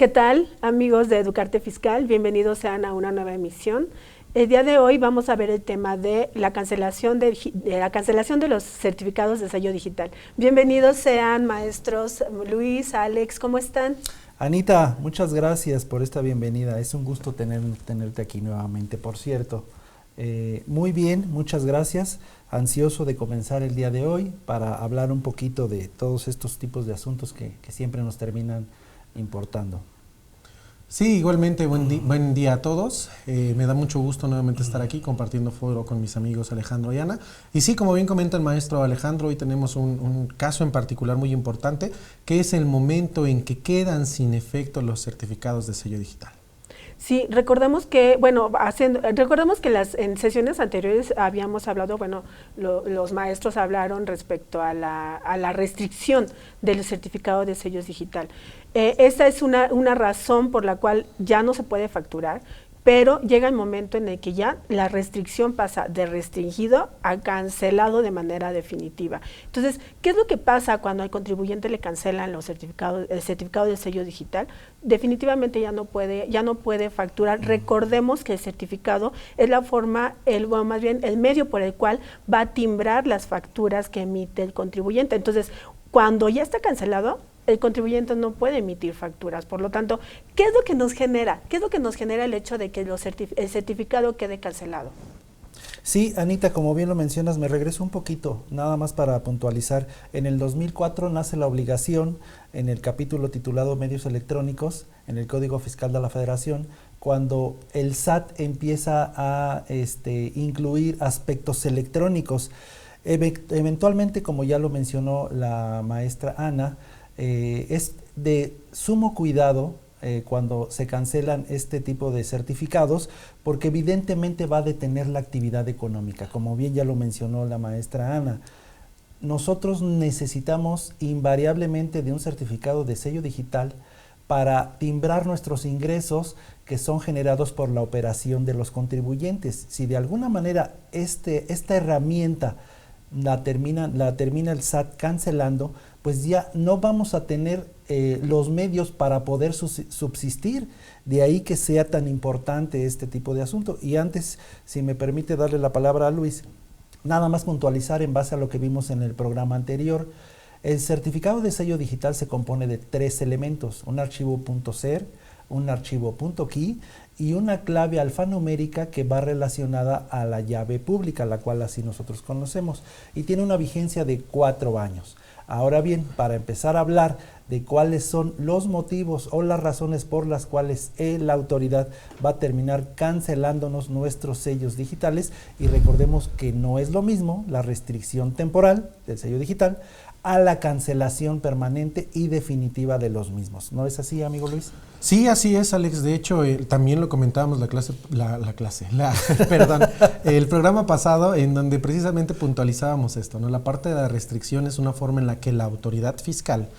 ¿Qué tal, amigos de Educarte Fiscal? Bienvenidos sean a una nueva emisión. El día de hoy vamos a ver el tema de la cancelación de los certificados de sello digital. Bienvenidos sean, maestros Luis, Alex, ¿cómo están? Anita, muchas gracias por esta bienvenida. Es un gusto tenerte aquí nuevamente, por cierto. Muy bien, muchas gracias. Ansioso de comenzar el día de hoy para hablar un poquito de todos estos tipos de asuntos que siempre nos terminan importando. Sí, igualmente buen día a todos. Me da mucho gusto nuevamente estar aquí compartiendo foro con mis amigos Alejandro y Ana. Y sí, como bien comenta el maestro Alejandro, hoy tenemos un caso en particular muy importante, que es el momento en que quedan sin efecto los certificados de sello digital. Sí, recordamos que, en sesiones anteriores habíamos hablado, los maestros hablaron respecto a la restricción del certificado de sellos digital. Esta es una razón por la cual ya no se puede facturar, pero llega el momento en el que ya la restricción pasa de restringido a cancelado de manera definitiva. Entonces, ¿qué es lo que pasa cuando al contribuyente le cancelan el certificado de sello digital? Definitivamente ya no puede facturar. Recordemos que el certificado es la forma, el medio por el cual va a timbrar las facturas que emite el contribuyente. Entonces, cuando ya está cancelado, el contribuyente no puede emitir facturas. Por lo tanto, ¿qué es lo que nos genera? ¿Qué es lo que nos genera el hecho de que el certificado quede cancelado? Sí, Anita, como bien lo mencionas, me regreso un poquito, nada más para puntualizar. En el 2004 nace la obligación, en el capítulo titulado Medios Electrónicos, en el Código Fiscal de la Federación, cuando el SAT empieza a incluir aspectos electrónicos. Eventualmente, como ya lo mencionó la maestra Ana, es de sumo cuidado cuando se cancelan este tipo de certificados, porque evidentemente va a detener la actividad económica, como bien ya lo mencionó la maestra Ana. Nosotros necesitamos invariablemente de un certificado de sello digital para timbrar nuestros ingresos que son generados por la operación de los contribuyentes. Si de alguna manera esta herramienta la termina el SAT cancelando, pues ya no vamos a tener los medios para poder subsistir. De ahí que sea tan importante este tipo de asunto. Y antes, si me permite darle la palabra a Luis, nada más puntualizar en base a lo que vimos en el programa anterior. El certificado de sello digital se compone de 3 elementos: un archivo .ser, un archivo .key y una clave alfanumérica que va relacionada a la llave pública, la cual así nosotros conocemos, y tiene una vigencia de 4 años. Ahora bien, para empezar a hablar de cuáles son los motivos o las razones por las cuales la autoridad va a terminar cancelándonos nuestros sellos digitales, y recordemos que no es lo mismo la restricción temporal del sello digital a la cancelación permanente y definitiva de los mismos. ¿No es así, amigo Luis? Sí, así es, Alex. De hecho, también lo comentábamos el programa pasado, en donde precisamente puntualizábamos esto, ¿no? La parte de la restricción es una forma en la que la autoridad fiscal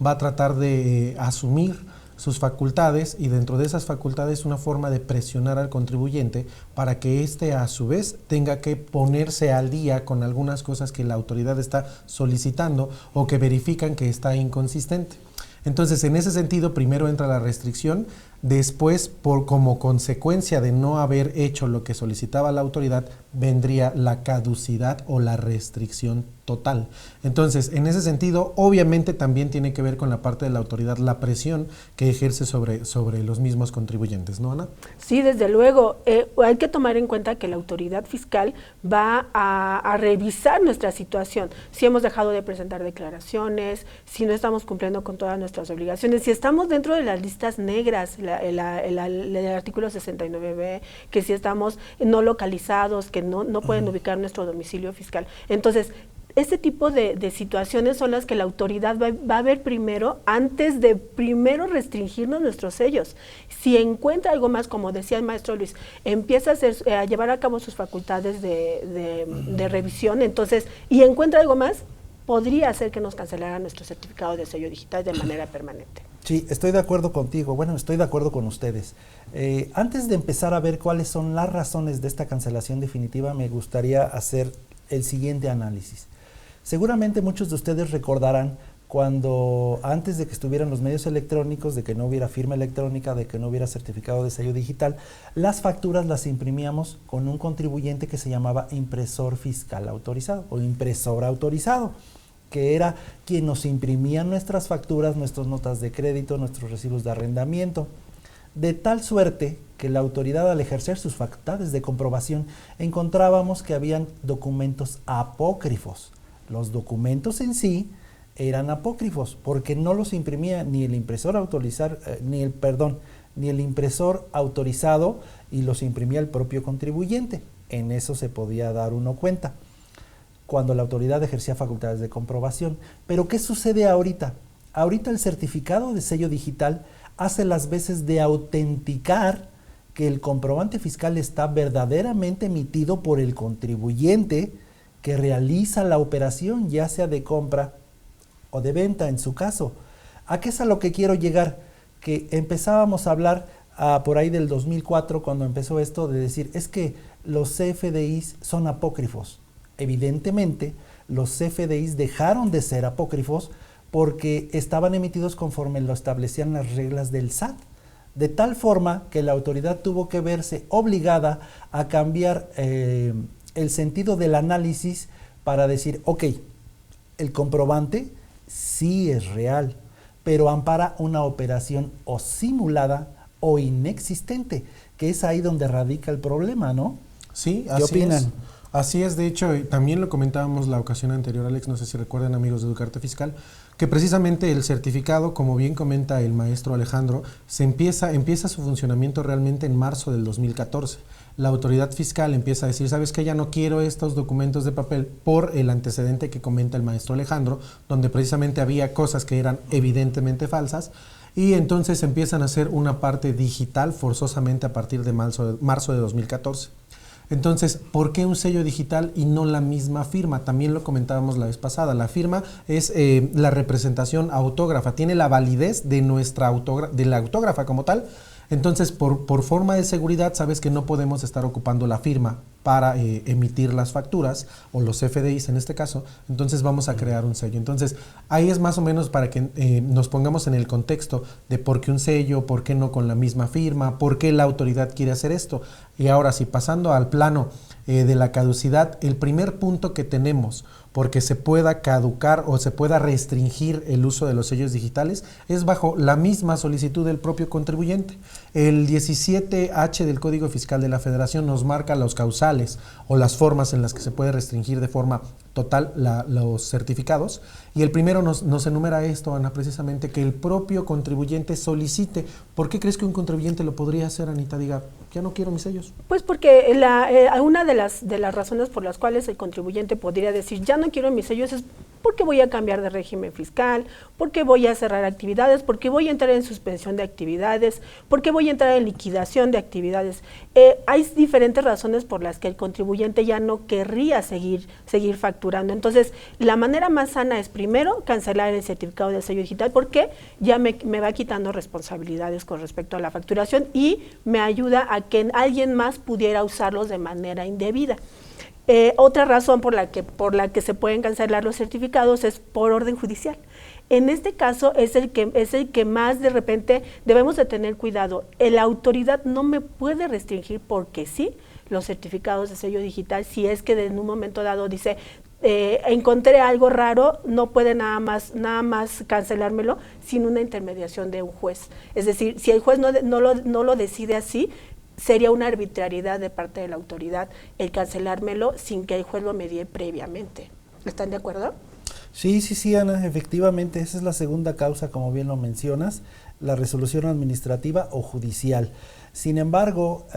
va a tratar de asumir sus facultades, y dentro de esas facultades una forma de presionar al contribuyente para que éste a su vez tenga que ponerse al día con algunas cosas que la autoridad está solicitando o que verifican que está inconsistente. Entonces, en ese sentido, primero entra la restricción, después, como consecuencia de no haber hecho lo que solicitaba la autoridad, vendría la caducidad o la restricción total. Entonces, en ese sentido, obviamente también tiene que ver con la parte de la autoridad, la presión que ejerce sobre los mismos contribuyentes, ¿no, Ana? Sí, desde luego. Hay que tomar en cuenta que la autoridad fiscal va a revisar nuestra situación, si hemos dejado de presentar declaraciones, si no estamos cumpliendo con todas nuestras obligaciones, si estamos dentro de las listas negras, el artículo 69b, que si estamos no localizados, que no pueden ubicar nuestro domicilio fiscal. Entonces, este tipo de situaciones son las que la autoridad va a ver primero, antes de primero restringirnos nuestros sellos. Si encuentra algo más, como decía el maestro Luis, empieza a llevar a cabo sus facultades de revisión, entonces, y encuentra algo más, podría hacer que nos cancelara nuestro certificado de sello digital de manera permanente. Sí, estoy de acuerdo contigo. Bueno, estoy de acuerdo con ustedes. Antes de empezar a ver cuáles son las razones de esta cancelación definitiva, me gustaría hacer el siguiente análisis. Seguramente muchos de ustedes recordarán cuando antes de que estuvieran los medios electrónicos, de que no hubiera firma electrónica, de que no hubiera certificado de sello digital, las facturas las imprimíamos con un contribuyente que se llamaba impresor fiscal autorizado o impresor autorizado, que era quien nos imprimía nuestras facturas, nuestras notas de crédito, nuestros recibos de arrendamiento, de tal suerte que la autoridad, al ejercer sus facultades de comprobación, encontrábamos que habían documentos apócrifos. Los documentos en sí eran apócrifos porque no los imprimía ni el impresor ni el impresor autorizado, y los imprimía el propio contribuyente. En eso se podía dar uno cuenta cuando la autoridad ejercía facultades de comprobación. Pero ¿qué sucede ahorita? Ahorita el certificado de sello digital hace las veces de autenticar que el comprobante fiscal está verdaderamente emitido por el contribuyente que realiza la operación, ya sea de compra o de venta en su caso. ¿A qué es a lo que quiero llegar? Que empezábamos a hablar por ahí del 2004, cuando empezó esto, de decir, es que los CFDIs son apócrifos. Evidentemente, los CFDIs dejaron de ser apócrifos porque estaban emitidos conforme lo establecían las reglas del SAT, de tal forma que la autoridad tuvo que verse obligada a cambiar el sentido del análisis para decir, ok, el comprobante sí es real, pero ampara una operación o simulada o inexistente, que es ahí donde radica el problema, ¿no? Sí, ¿Qué opinan? Así es, de hecho, también lo comentábamos la ocasión anterior, Alex, no sé si recuerdan, amigos de Educarte Fiscal, que precisamente el certificado, como bien comenta el maestro Alejandro, empieza su funcionamiento realmente en marzo del 2014. La autoridad fiscal empieza a decir, ¿sabes qué? Ya no quiero estos documentos de papel, por el antecedente que comenta el maestro Alejandro, donde precisamente había cosas que eran evidentemente falsas, y entonces empiezan a hacer una parte digital forzosamente a partir de marzo de 2014. Entonces, ¿por qué un sello digital y no la misma firma? También lo comentábamos la vez pasada. La firma es la representación autógrafa, tiene la validez de de la autógrafa como tal. Entonces, por forma de seguridad, sabes que no podemos estar ocupando la firma para emitir las facturas, o los FDIs en este caso. Entonces vamos a crear un sello. Entonces, ahí es más o menos para que nos pongamos en el contexto de por qué un sello, por qué no con la misma firma, por qué la autoridad quiere hacer esto. Y ahora sí, pasando al plano de la caducidad, el primer punto que tenemos porque se pueda caducar o se pueda restringir el uso de los sellos digitales es bajo la misma solicitud del propio contribuyente. El 17H del Código Fiscal de la Federación nos marca los causales o las formas en las que se puede restringir de forma total los certificados, y el primero nos enumera esto, Ana, precisamente que el propio contribuyente solicite. ¿Por qué crees que un contribuyente lo podría hacer, Anita? Diga, ya no quiero mis sellos. Pues porque una de las razones por las cuales el contribuyente podría decir ya no quiero mis sellos es porque voy a cambiar de régimen fiscal, porque voy a cerrar actividades, porque voy a entrar en suspensión de actividades, porque voy a entrar en liquidación de actividades. Hay diferentes razones por las que el contribuyente ya no querría seguir facturando. Entonces, la manera más sana es primero cancelar el certificado de sello digital, porque ya me va quitando responsabilidades con respecto a la facturación y me ayuda a que alguien más pudiera usarlos de manera indebida. Otra razón por la que se pueden cancelar los certificados es por orden judicial. En este caso es el que más de repente debemos de tener cuidado. La autoridad no me puede restringir porque sí los certificados de sello digital, si es que en un momento dado dice encontré algo raro, no puede nada más cancelármelo sin una intermediación de un juez. Es decir, si el juez no lo decide así, sería una arbitrariedad de parte de la autoridad el cancelármelo sin que el juez lo medie previamente. ¿Están de acuerdo? Sí, Ana, efectivamente, esa es la segunda causa, como bien lo mencionas, la resolución administrativa o judicial. Sin embargo,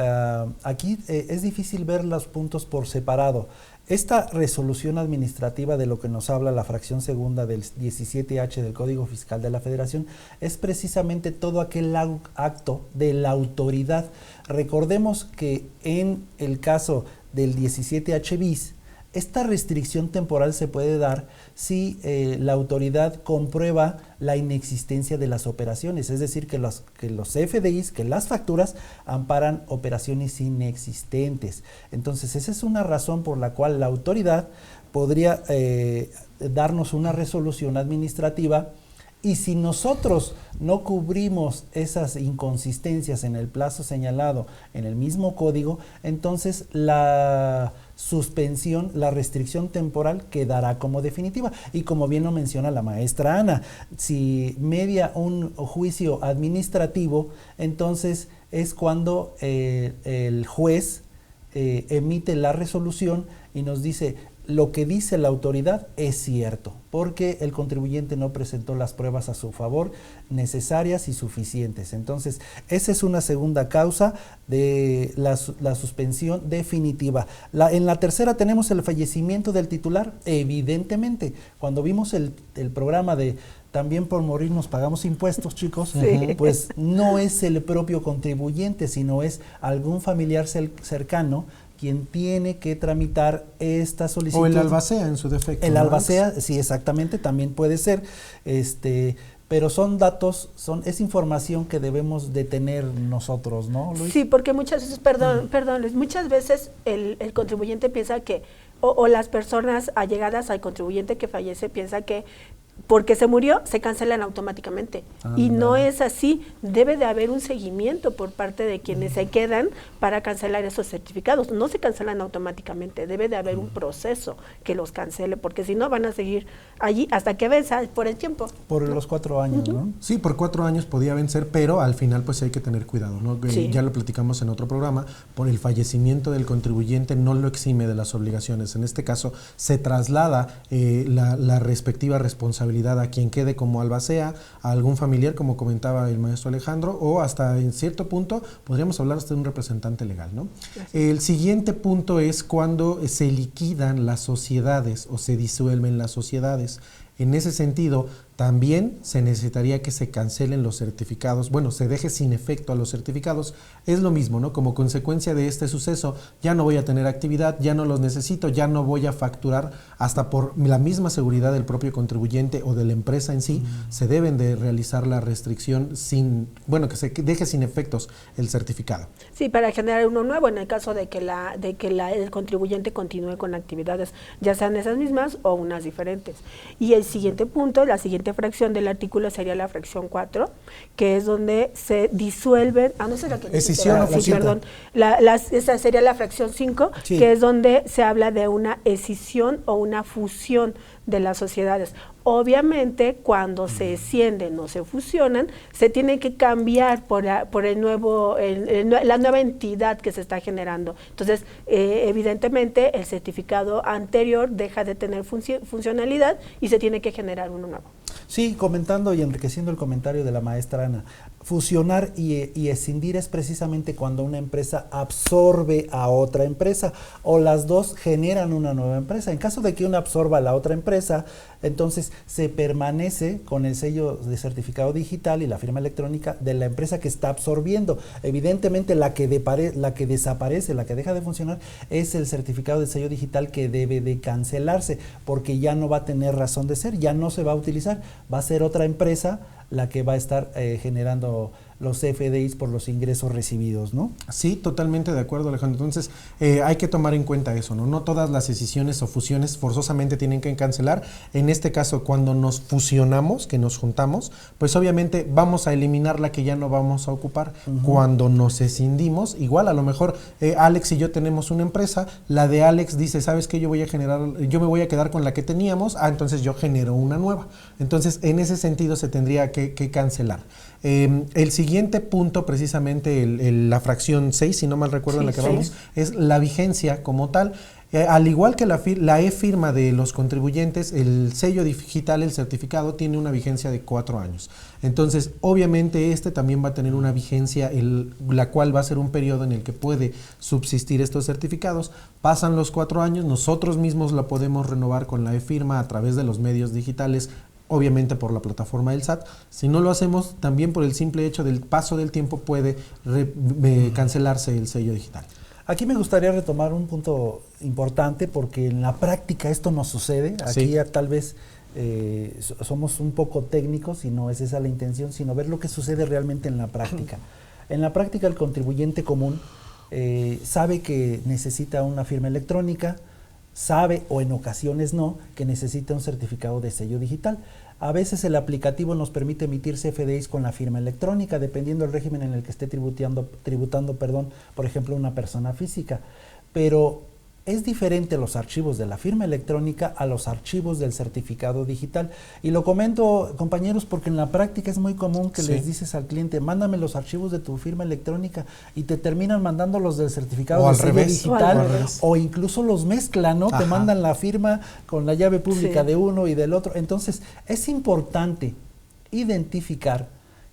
aquí es difícil ver los puntos por separado. Esta resolución administrativa de lo que nos habla la fracción segunda del 17H del Código Fiscal de la Federación es precisamente todo aquel acto de la autoridad. Recordemos que en el caso del 17H bis, esta restricción temporal se puede dar si la autoridad comprueba la inexistencia de las operaciones, es decir, que los FDIs, que las facturas amparan operaciones inexistentes. Entonces, esa es una razón por la cual la autoridad podría darnos una resolución administrativa, y si nosotros no cubrimos esas inconsistencias en el plazo señalado en el mismo código, entonces la suspensión, la restricción temporal quedará como definitiva. Y como bien lo menciona la maestra Ana, si media un juicio administrativo, entonces es cuando el juez emite la resolución y nos dice: lo que dice la autoridad es cierto, porque el contribuyente no presentó las pruebas a su favor necesarias y suficientes. Entonces, esa es una segunda causa de la suspensión definitiva. En la tercera tenemos el fallecimiento del titular. Evidentemente, cuando vimos el programa de También por morir nos pagamos impuestos, chicos, sí, pues no es el propio contribuyente, sino es algún familiar cercano quien tiene que tramitar esta solicitud. O el albacea en su defecto. El albacea, sí, exactamente, también puede ser, pero son datos, es información que debemos de tener nosotros, ¿no, Luis? Sí, porque muchas veces, perdón Luis, muchas veces el contribuyente piensa que, o las personas allegadas al contribuyente que fallece piensa que porque se murió, se cancelan automáticamente. Y no es así. Debe de haber un seguimiento por parte de quienes se quedan para cancelar esos certificados. No se cancelan automáticamente. Debe de haber un proceso que los cancele, porque si no van a seguir allí hasta que venza por el tiempo. Por los 4 años, ¿no? Sí, por 4 años podía vencer, pero al final pues hay que tener cuidado, ¿no? Sí. Ya lo platicamos en otro programa. Por el fallecimiento del contribuyente no lo exime de las obligaciones. En este caso se traslada la respectiva responsabilidad a quien quede como albacea, a algún familiar, como comentaba el maestro Alejandro, o hasta en cierto punto podríamos hablar hasta de un representante legal, ¿no? El siguiente punto es cuando se liquidan las sociedades o se disuelven las sociedades. En ese sentido, también se necesitaría que se cancelen los certificados, bueno, se deje sin efecto a los certificados. Es lo mismo, ¿no? Como consecuencia de este suceso, ya no voy a tener actividad, ya no los necesito, ya no voy a facturar, hasta por la misma seguridad del propio contribuyente o de la empresa en sí, se deben de realizar la restricción que se deje sin efectos el certificado. Sí, para generar uno nuevo en el caso de que el contribuyente continúe con actividades, ya sean esas mismas o unas diferentes. Y el siguiente punto, la siguiente fracción del artículo sería la fracción 4, que es donde se disuelven, no sé la que escisión o fusión. Perdón, esa sería la fracción 5, sí, que es donde se habla de una escisión o una fusión de las sociedades. Obviamente, cuando se escienden o se fusionan, se tiene que cambiar por el nuevo, la nueva entidad que se está generando. Entonces, evidentemente, el certificado anterior deja de tener funcionalidad y se tiene que generar uno nuevo. Sí, comentando y enriqueciendo el comentario de la maestra Ana, fusionar y escindir es precisamente cuando una empresa absorbe a otra empresa o las dos generan una nueva empresa. En caso de que una absorba a la otra empresa, entonces se permanece con el sello de certificado digital y la firma electrónica de la empresa que está absorbiendo. Evidentemente la que desaparece, la que deja de funcionar, es el certificado de sello digital que debe de cancelarse, porque ya no va a tener razón de ser, ya no se va a utilizar, va a ser otra empresa la que va a estar generando los FDIs por los ingresos recibidos, ¿no? Sí, totalmente de acuerdo, Alejandro. Entonces, hay que tomar en cuenta eso, ¿no? No todas las escisiones o fusiones forzosamente tienen que cancelar. En este caso, cuando nos fusionamos, que nos juntamos, pues obviamente vamos a eliminar la que ya no vamos a ocupar. Cuando nos escindimos, igual a lo mejor Alex y yo tenemos una empresa, la de Alex dice, ¿sabes qué? Yo me voy a quedar con la que teníamos, entonces yo genero una nueva. Entonces, en ese sentido se tendría que cancelar. El siguiente punto, precisamente la fracción 6, si no mal recuerdo, en la que vamos, es la vigencia como tal. Al igual que la e-firma de los contribuyentes, el sello digital, el certificado, tiene una vigencia de 4 años. Entonces, obviamente, también va a tener una vigencia, la cual va a ser un periodo en el que puede subsistir estos certificados. Pasan los 4 años, nosotros mismos la podemos renovar con la e-firma a través de los medios digitales, obviamente por la plataforma del SAT. Si no lo hacemos, también por el simple hecho del paso del tiempo puede cancelarse el sello digital. Aquí me gustaría retomar un punto importante, porque en la práctica esto no sucede. Aquí tal vez somos un poco técnicos y no es esa la intención, sino ver lo que sucede realmente en la práctica. En la práctica, el contribuyente común sabe que necesita una firma electrónica, sabe o en ocasiones no, que necesita un certificado de sello digital. A veces el aplicativo nos permite emitir CFDIs con la firma electrónica, dependiendo del régimen en el que esté tributando, por ejemplo, una persona física. Pero es diferente los archivos de la firma electrónica a los archivos del certificado digital. Y lo comento, compañeros, porque en la práctica es muy común que les dices al cliente, mándame los archivos de tu firma electrónica, y te terminan mandando los del certificado de sello digital, o incluso los mezclan, ¿no? Te mandan la firma con la llave pública de uno y del otro. Entonces, es importante identificar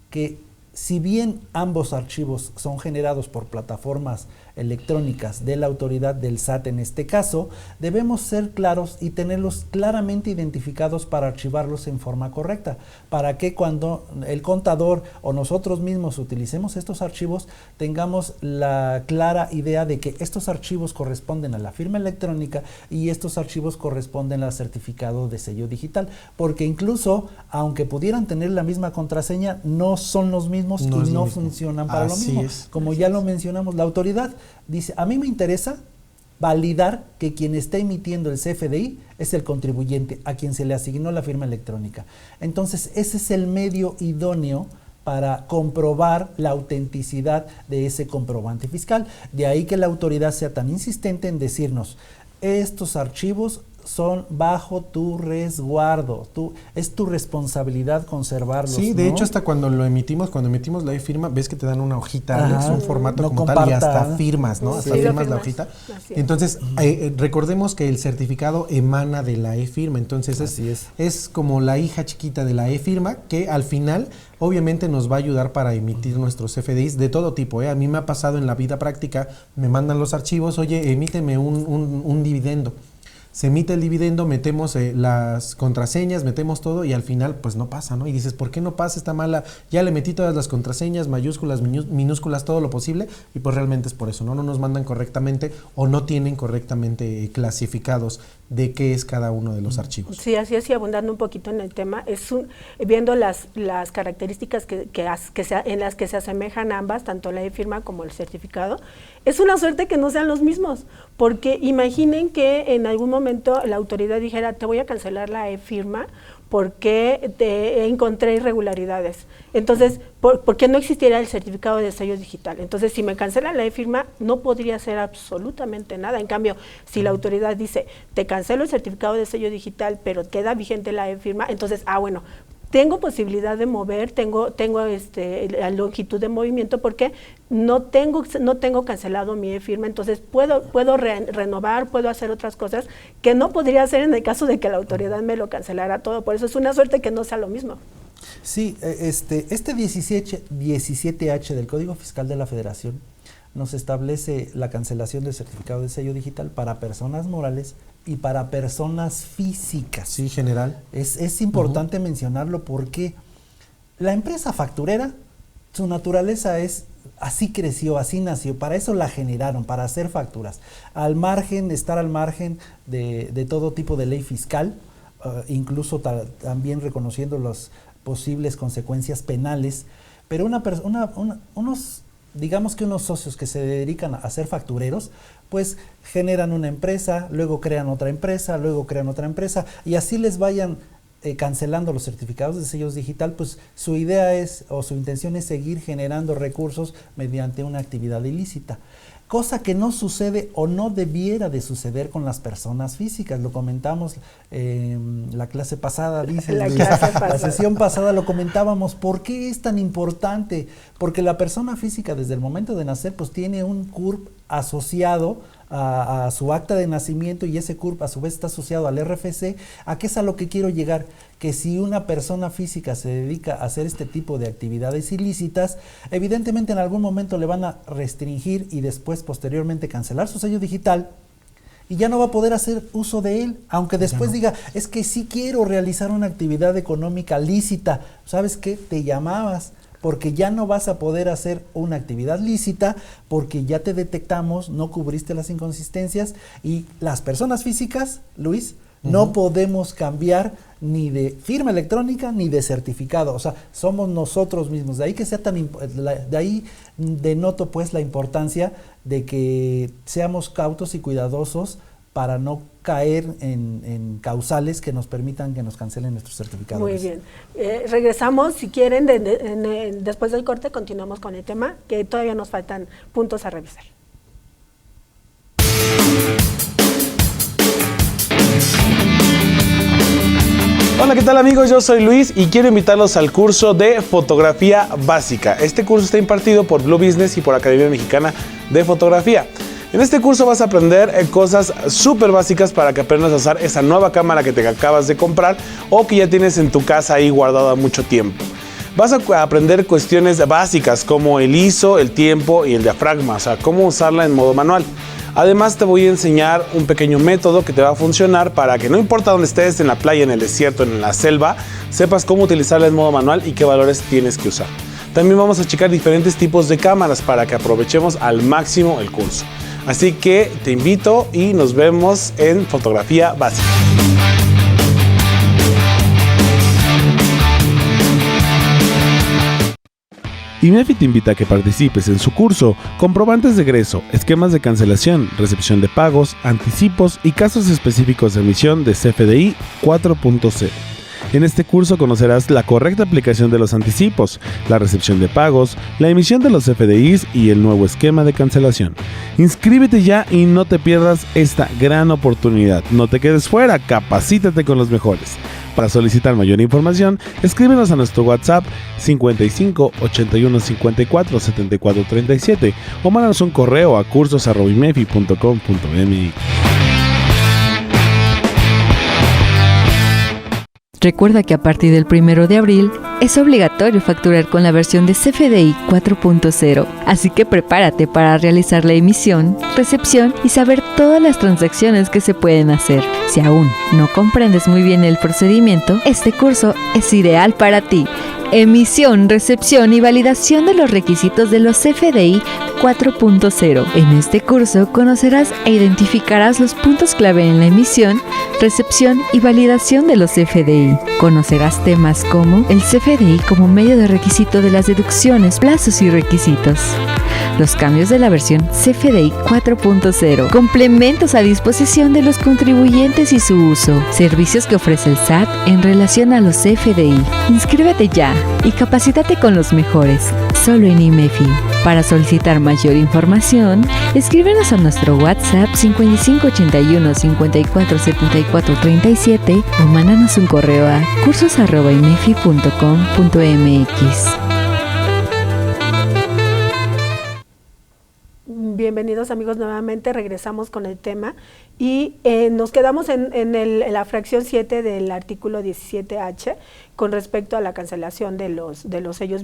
que si bien ambos archivos son generados por plataformas electrónicas de la autoridad del SAT en este caso, debemos ser claros y tenerlos claramente identificados para archivarlos en forma correcta, para que cuando el contador o nosotros mismos utilicemos estos archivos, tengamos la clara idea de que estos archivos corresponden a la firma electrónica y estos archivos corresponden al certificado de sello digital, porque incluso, aunque pudieran tener la misma contraseña, no son los mismos y no funcionan para lo mismo. Como ya lo mencionamos, la autoridad dice, a mí me interesa validar que quien está emitiendo el CFDI es el contribuyente a quien se le asignó la firma electrónica. Entonces, ese es el medio idóneo para comprobar la autenticidad de ese comprobante fiscal. De ahí que la autoridad sea tan insistente en decirnos, estos archivos son bajo tu resguardo, es tu responsabilidad conservarlos. Sí, de hecho hasta cuando emitimos la e-firma, ves que te dan una hojita, es un formato como tal y hasta firmas, ¿no? Hasta firmas la hojita. Entonces, recordemos que el certificado emana de la e-firma, entonces es como la hija chiquita de la e-firma que al final obviamente nos va a ayudar para emitir nuestros CFDIs de todo tipo. A mí me ha pasado en la vida práctica, me mandan los archivos, oye, emíteme un dividendo. Se emite el dividendo, metemos las contraseñas, metemos todo y al final pues no pasa, ¿no? Y dices, ¿por qué no pasa? Está mala, ya le metí todas las contraseñas, mayúsculas, minúsculas, todo lo posible, y pues realmente es por eso, ¿no? No nos mandan correctamente o no tienen correctamente clasificados de qué es cada uno de los archivos. Sí, así es, y abundando un poquito en el tema, viendo las características en las que se asemejan ambas, tanto la e-firma como el certificado, es una suerte que no sean los mismos, porque imaginen que en algún momento la autoridad dijera, te voy a cancelar la e-firma porque encontré irregularidades. Entonces, ¿por qué no existiera el certificado de sello digital? Entonces, si me cancela la e-firma, no podría hacer absolutamente nada. En cambio, si la autoridad dice, te cancelo el certificado de sello digital, pero queda vigente la e-firma, entonces, bueno, tengo posibilidad de mover, tengo la longitud de movimiento porque no tengo cancelado mi e-firma, entonces puedo renovar, puedo hacer otras cosas que no podría hacer en el caso de que la autoridad me lo cancelara todo. Por eso es una suerte que no sea lo mismo. Sí, este 17H del Código Fiscal de la Federación nos establece la cancelación del certificado de sello digital para personas morales y para personas físicas. Sí, general. Es importante mencionarlo porque la empresa facturera, su naturaleza es, así creció, así nació, para eso la generaron, para hacer facturas. Estar al margen de todo tipo de ley fiscal, incluso también reconociendo las posibles consecuencias penales, pero unos socios que se dedican a ser factureros, pues generan una empresa, luego crean otra empresa, y así les vayan cancelando los certificados de sellos digital, pues su idea su intención es seguir generando recursos mediante una actividad ilícita. Cosa que no sucede o no debiera de suceder con las personas físicas. Lo comentamos en la clase pasada, la sesión pasada lo comentábamos. ¿Por qué es tan importante? Porque la persona física desde el momento de nacer pues tiene un CURP asociado a su acta de nacimiento y ese CURP a su vez está asociado al RFC. ¿A qué es a lo que quiero llegar? Que si una persona física se dedica a hacer este tipo de actividades ilícitas, evidentemente en algún momento le van a restringir y después posteriormente cancelar su sello digital y ya no va a poder hacer uso de él, aunque después diga, es que sí quiero realizar una actividad económica lícita. ¿Sabes qué? Te llamabas, porque ya no vas a poder hacer una actividad lícita porque ya te detectamos, no cubriste las inconsistencias y las personas físicas, Luis, no podemos cambiar ni de firma electrónica ni de certificado, o sea, somos nosotros mismos. De ahí que sea de ahí denoto pues la importancia de que seamos cautos y cuidadosos para no caer en causales que nos permitan que nos cancelen nuestros certificados. Muy bien. Regresamos, si quieren, después del corte continuamos con el tema, que todavía nos faltan puntos a revisar. Hola, ¿qué tal amigos? Yo soy Luis y quiero invitarlos al curso de Fotografía Básica. Este curso está impartido por Blue Business y por Academia Mexicana de Fotografía. En este curso vas a aprender cosas súper básicas para que aprendas a usar esa nueva cámara que te acabas de comprar o que ya tienes en tu casa ahí guardada mucho tiempo. Vas a aprender cuestiones básicas como el ISO, el tiempo y el diafragma, o sea, cómo usarla en modo manual. Además te voy a enseñar un pequeño método que te va a funcionar para que no importa dónde estés, en la playa, en el desierto, en la selva, sepas cómo utilizarla en modo manual y qué valores tienes que usar. También vamos a checar diferentes tipos de cámaras para que aprovechemos al máximo el curso. Así que te invito y nos vemos en Fotografía Básica. IMEFI te invita a que participes en su curso Comprobantes de egreso, esquemas de cancelación, recepción de pagos, anticipos y casos específicos de emisión de CFDI 4.0. En este curso conocerás la correcta aplicación de los anticipos, la recepción de pagos, la emisión de los CFDIs y el nuevo esquema de cancelación. Inscríbete ya y no te pierdas esta gran oportunidad. No te quedes fuera, capacítate con los mejores. Para solicitar mayor información, escríbenos a nuestro WhatsApp 55 81 54 74 37 o mándanos un correo a cursos@imefi.com.mx. Recuerda que a partir del 1 de abril es obligatorio facturar con la versión de CFDI 4.0, así que prepárate para realizar la emisión, recepción y saber todas las transacciones que se pueden hacer. Si aún no comprendes muy bien el procedimiento, este curso es ideal para ti. Emisión, recepción y validación de los requisitos de los CFDI 4.0. En este curso conocerás e identificarás los puntos clave en la emisión, recepción y validación de los CFDI. Conocerás temas como el CFDI como medio de requisito de las deducciones, plazos y requisitos, los cambios de la versión CFDI 4.0, complementos a disposición de los contribuyentes y su uso, servicios que ofrece el SAT en relación a los CFDI. Inscríbete ya y capacítate con los mejores, solo en IMEFI. Para solicitar mayor información, escríbenos a nuestro WhatsApp 5581 54 74 37 o mándanos un correo a cursos@imefi.com.mx. Bienvenidos amigos nuevamente, regresamos con el tema y nos quedamos en la fracción 7 del artículo 17H con respecto a la cancelación de los sellos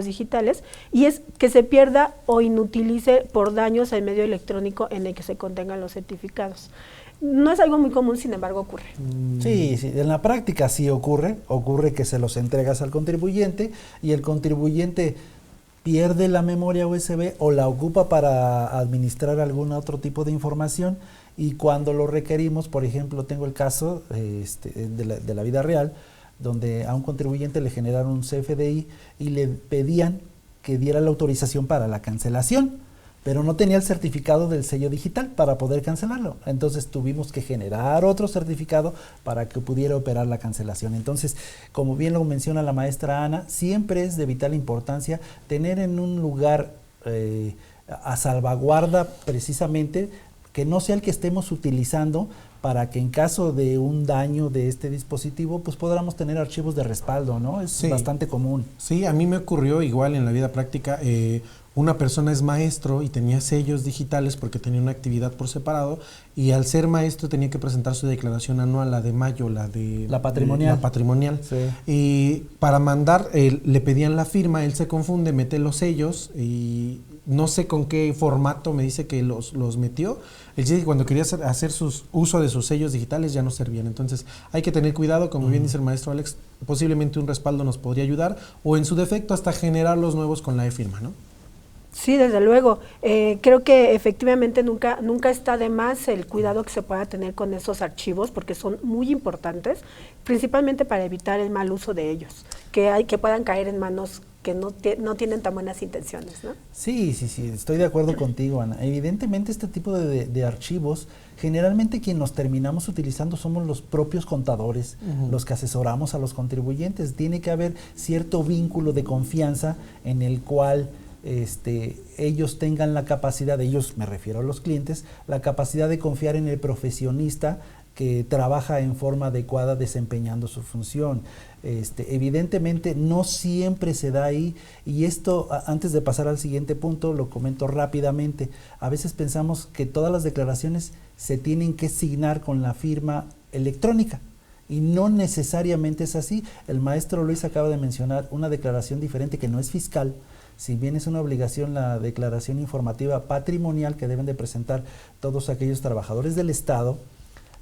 digitales, y es que se pierda o inutilice por daños el medio electrónico en el que se contengan los certificados. No es algo muy común, sin embargo ocurre. Sí, en la práctica sí ocurre que se los entregas al contribuyente y el contribuyente pierde la memoria USB o la ocupa para administrar algún otro tipo de información, y cuando lo requerimos, por ejemplo, tengo el caso de la vida real, donde a un contribuyente le generaron un CFDI y le pedían que diera la autorización para la cancelación, pero no tenía el certificado del sello digital para poder cancelarlo. Entonces tuvimos que generar otro certificado para que pudiera operar la cancelación. Entonces, como bien lo menciona la maestra Ana, siempre es de vital importancia tener en un lugar a salvaguarda precisamente que no sea el que estemos utilizando, para que en caso de un daño de este dispositivo, pues podamos tener archivos de respaldo, ¿no? Es bastante común. Sí, a mí me ocurrió igual en la vida práctica. Una persona es maestro y tenía sellos digitales porque tenía una actividad por separado, y al ser maestro tenía que presentar su declaración anual, la de mayo, la patrimonial. Sí. Y para mandar, le pedían la firma, él se confunde, mete los sellos y no sé con qué formato me dice que los metió. Él dice que cuando quería hacer uso de sus sellos digitales ya no servían. Entonces hay que tener cuidado, como bien dice el maestro Alex, posiblemente un respaldo nos podría ayudar, o en su defecto hasta generar los nuevos con la e-firma, ¿no? Sí, desde luego. Creo que efectivamente nunca está de más el cuidado que se pueda tener con esos archivos, porque son muy importantes, principalmente para evitar el mal uso de ellos, que puedan caer en manos que no tienen tan buenas intenciones, ¿no? Sí, estoy de acuerdo contigo, Ana. Evidentemente este tipo de archivos, generalmente quien los terminamos utilizando somos los propios contadores, los que asesoramos a los contribuyentes. Tiene que haber cierto vínculo de confianza en el cual ellos tengan la capacidad, ellos, me refiero a los clientes, la capacidad de confiar en el profesionista que trabaja en forma adecuada desempeñando su función. Evidentemente no siempre se da ahí, y esto, antes de pasar al siguiente punto, lo comento rápidamente. A veces pensamos que todas las declaraciones se tienen que signar con la firma electrónica, y no necesariamente es así. El maestro Luis acaba de mencionar una declaración diferente que no es fiscal. Si bien es una obligación la declaración informativa patrimonial que deben de presentar todos aquellos trabajadores del Estado,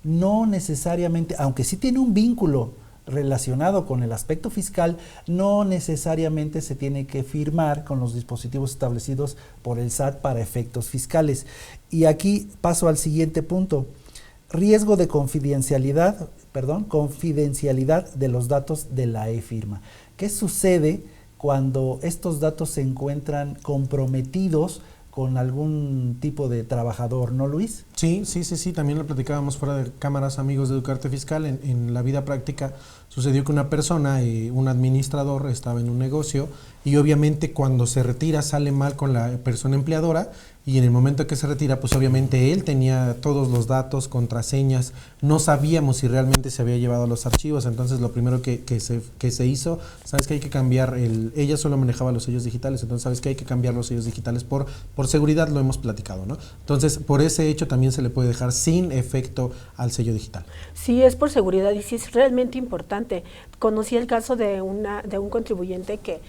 no necesariamente, aunque sí tiene un vínculo relacionado con el aspecto fiscal, no necesariamente se tiene que firmar con los dispositivos establecidos por el SAT para efectos fiscales. Y aquí paso al siguiente punto: riesgo de confidencialidad de los datos de la e-firma. ¿Qué sucede cuando estos datos se encuentran comprometidos con algún tipo de trabajador, ¿no, Luis? Sí, también lo platicábamos fuera de cámaras, amigos de Educarte Fiscal. En la vida práctica sucedió que una persona, un administrador, estaba en un negocio, y obviamente cuando se retira sale mal con la persona empleadora, y en el momento que se retira, pues obviamente él tenía todos los datos, contraseñas, no sabíamos si realmente se había llevado los archivos. Entonces lo primero que se hizo, sabes que hay que cambiar, ella solo manejaba los sellos digitales, entonces sabes que hay que cambiar los sellos digitales por seguridad, lo hemos platicado, ¿no? Entonces por ese hecho también se le puede dejar sin efecto al sello digital. Sí, es por seguridad, y sí es realmente importante. Conocí el caso de un contribuyente que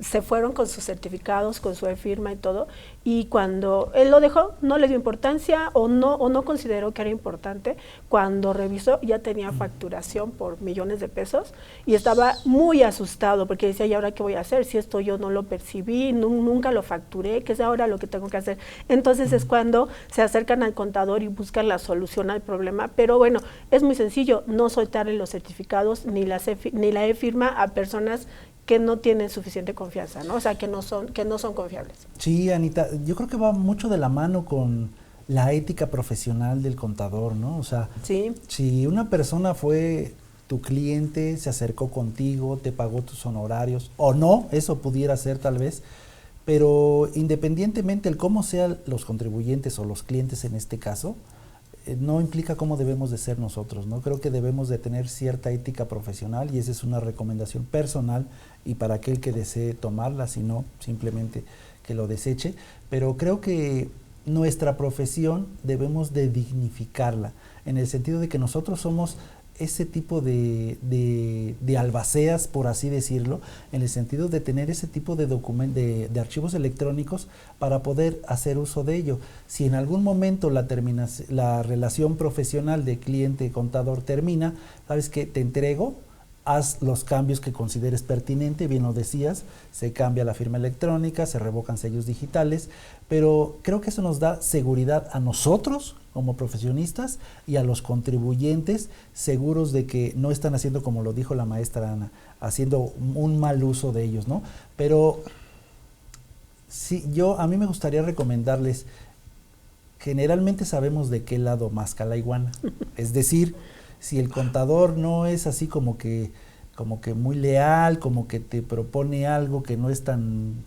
se fueron con sus certificados, con su e-firma y todo, y cuando él lo dejó, no le dio importancia o no consideró que era importante. Cuando revisó, ya tenía facturación por millones de pesos y estaba muy asustado porque decía, ¿y ahora qué voy a hacer? Si esto yo no lo percibí, nunca lo facturé, ¿qué es ahora lo que tengo que hacer? Entonces es cuando se acercan al contador y buscan la solución al problema. Pero bueno, es muy sencillo, no soltarle los certificados ni la e-firma a personas que no tienen suficiente confianza, ¿no? O sea, que no son confiables. Sí, Anita, yo creo que va mucho de la mano con la ética profesional del contador, ¿no? O sea, sí. Si una persona fue tu cliente, se acercó contigo, te pagó tus honorarios, o no, eso pudiera ser tal vez, pero independientemente el cómo sean los contribuyentes o los clientes en este caso, no implica cómo debemos de ser nosotros, ¿no? Creo que debemos de tener cierta ética profesional, y esa es una recomendación personal, y para aquel que desee tomarla, si no, simplemente que lo deseche. Pero creo que nuestra profesión debemos de dignificarla, en el sentido de que nosotros somos ese tipo de albaceas, por así decirlo, en el sentido de tener ese tipo de archivos electrónicos para poder hacer uso de ello. Si en algún momento la relación profesional de cliente-contador termina, ¿sabes qué? Te entrego, haz los cambios que consideres pertinente, bien lo decías, se cambia la firma electrónica, se revocan sellos digitales, pero creo que eso nos da seguridad a nosotros como profesionistas y a los contribuyentes, seguros de que no están haciendo, como lo dijo la maestra Ana, haciendo un mal uso de ellos, ¿no? Pero sí, a mí me gustaría recomendarles, generalmente sabemos de qué lado masca la iguana, es decir, si el contador no es así como que muy leal, como que te propone algo que no es tan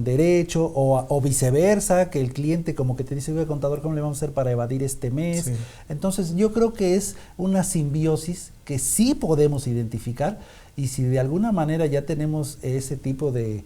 derecho, o viceversa, que el cliente como que te dice, oye, contador, ¿cómo le vamos a hacer para evadir este mes? Sí. Entonces yo creo que es una simbiosis que sí podemos identificar, y si de alguna manera ya tenemos ese tipo de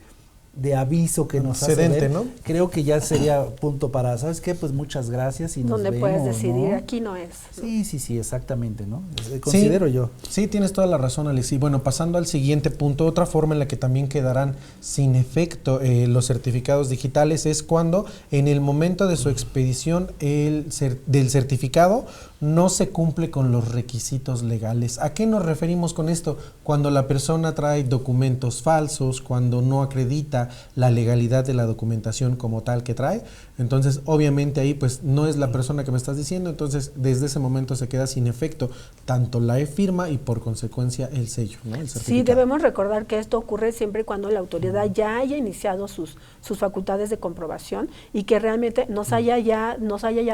aviso que nos hace ver, ¿no? Creo que ya sería punto para, ¿sabes qué? Pues muchas gracias y nos vemos, puedes decidir, ¿no? Aquí no es, ¿no? Sí, exactamente, ¿no? Considero yo. Sí, tienes toda la razón, Alex. Y bueno, pasando al siguiente punto, otra forma en la que también quedarán sin efecto los certificados digitales es cuando en el momento de su expedición del certificado no se cumple con los requisitos legales. ¿A qué nos referimos con esto? Cuando la persona trae documentos falsos, cuando no acredita verifica la legalidad de la documentación como tal que trae. Entonces, obviamente ahí pues no es la persona que me estás diciendo, entonces desde ese momento se queda sin efecto tanto la firma y por consecuencia el sello, ¿no? El certificado. Sí, debemos recordar que esto ocurre siempre cuando la autoridad ya haya iniciado sus facultades de comprobación y que realmente nos haya ya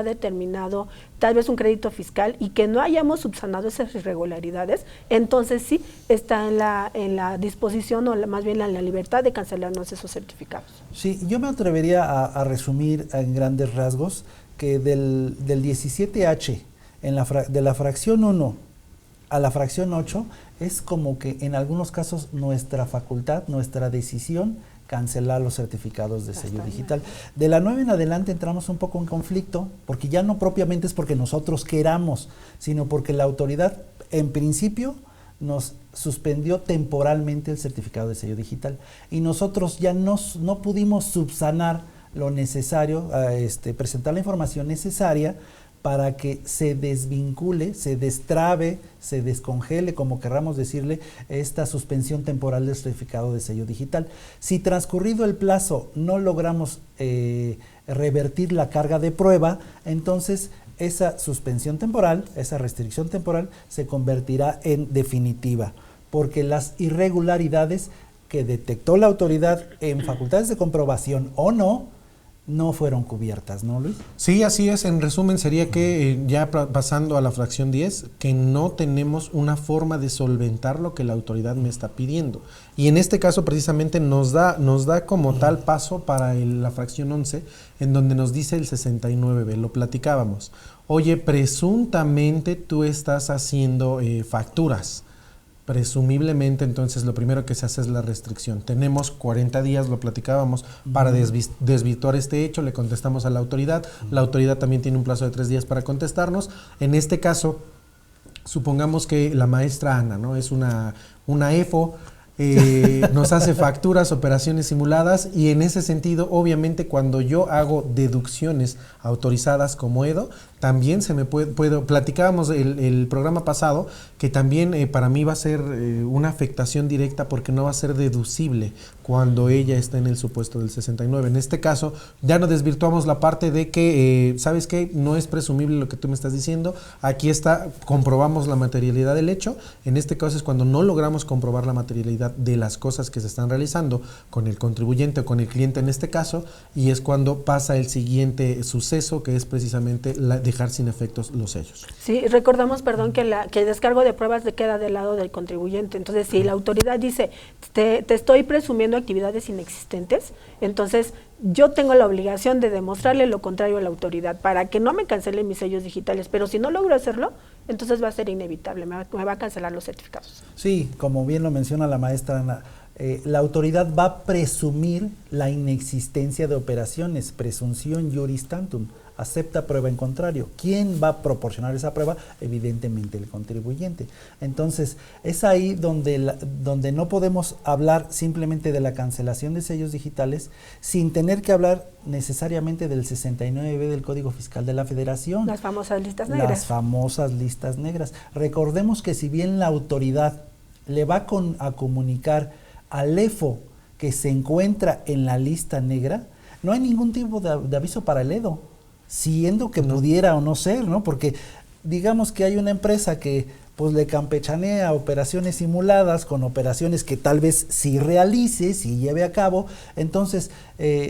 determinado tal vez un crédito fiscal y que no hayamos subsanado esas irregularidades, entonces sí está en la disposición o más bien en la libertad de cancelarnos esos certificados. Sí, yo me atrevería a resumir en grandes rasgos que del 17H, de la fracción 1 a la fracción 8, es como que en algunos casos nuestra facultad, nuestra decisión, cancelar los certificados de sello digital. De la 9 en adelante entramos un poco en conflicto, porque ya no propiamente es porque nosotros queramos, sino porque la autoridad, en principio, nos suspendió temporalmente el certificado de sello digital. Y nosotros ya no pudimos subsanar lo necesario, presentar la información necesaria para que se desvincule, se destrabe, se descongele, como querramos decirle, esta suspensión temporal del certificado de sello digital. Si transcurrido el plazo no logramos revertir la carga de prueba, entonces esa suspensión temporal, esa restricción temporal, se convertirá en definitiva, porque las irregularidades que detectó la autoridad en facultades de comprobación o no fueron cubiertas, ¿no, Luis? Sí, así es. En resumen sería que ya pasando a la fracción 10, que no tenemos una forma de solventar lo que la autoridad me está pidiendo. Y en este caso precisamente nos da como tal paso para la fracción 11, en donde nos dice el 69B, lo platicábamos. Oye, presuntamente tú estás haciendo facturas. Presumiblemente, entonces, lo primero que se hace es la restricción. Tenemos 40 días, lo platicábamos, para desvirtuar este hecho, le contestamos a la autoridad también tiene un plazo de 3 días para contestarnos. En este caso, supongamos que la maestra Ana, ¿no? Es una EFO, nos hace facturas, operaciones simuladas, y en ese sentido, obviamente, cuando yo hago deducciones autorizadas como EDO, también se me platicábamos el programa pasado, que también para mí va a ser una afectación directa porque no va a ser deducible cuando ella está en el supuesto del 69. En este caso, ya no desvirtuamos la parte de que, ¿sabes qué? No es presumible lo que tú me estás diciendo. Aquí está, comprobamos la materialidad del hecho. En este caso es cuando no logramos comprobar la materialidad de las cosas que se están realizando con el contribuyente o con el cliente en este caso, y es cuando pasa el siguiente suceso, que es precisamente dejar sin efectos los sellos. Sí, recordamos, perdón, que el descargo de pruebas le queda del lado del contribuyente. Entonces, si la autoridad dice, te estoy presumiendo actividades inexistentes, entonces yo tengo la obligación de demostrarle lo contrario a la autoridad para que no me cancele mis sellos digitales, pero si no logro hacerlo, entonces va a ser inevitable, me va a cancelar los certificados. Sí, como bien lo menciona la maestra Ana, la autoridad va a presumir la inexistencia de operaciones, presunción juris tantum, acepta prueba en contrario. ¿Quién va a proporcionar esa prueba? Evidentemente el contribuyente. Entonces, es ahí donde no podemos hablar simplemente de la cancelación de sellos digitales sin tener que hablar necesariamente del 69B del Código Fiscal de la Federación. Las famosas listas negras. Las famosas listas negras. Recordemos que si bien la autoridad le va a comunicar al EFO que se encuentra en la lista negra, no hay ningún tipo de aviso para el EDO, siendo que pudiera o no ser, ¿no? Porque digamos que hay una empresa que pues le campechanea operaciones simuladas con operaciones que tal vez sí realice, sí lleve a cabo. Entonces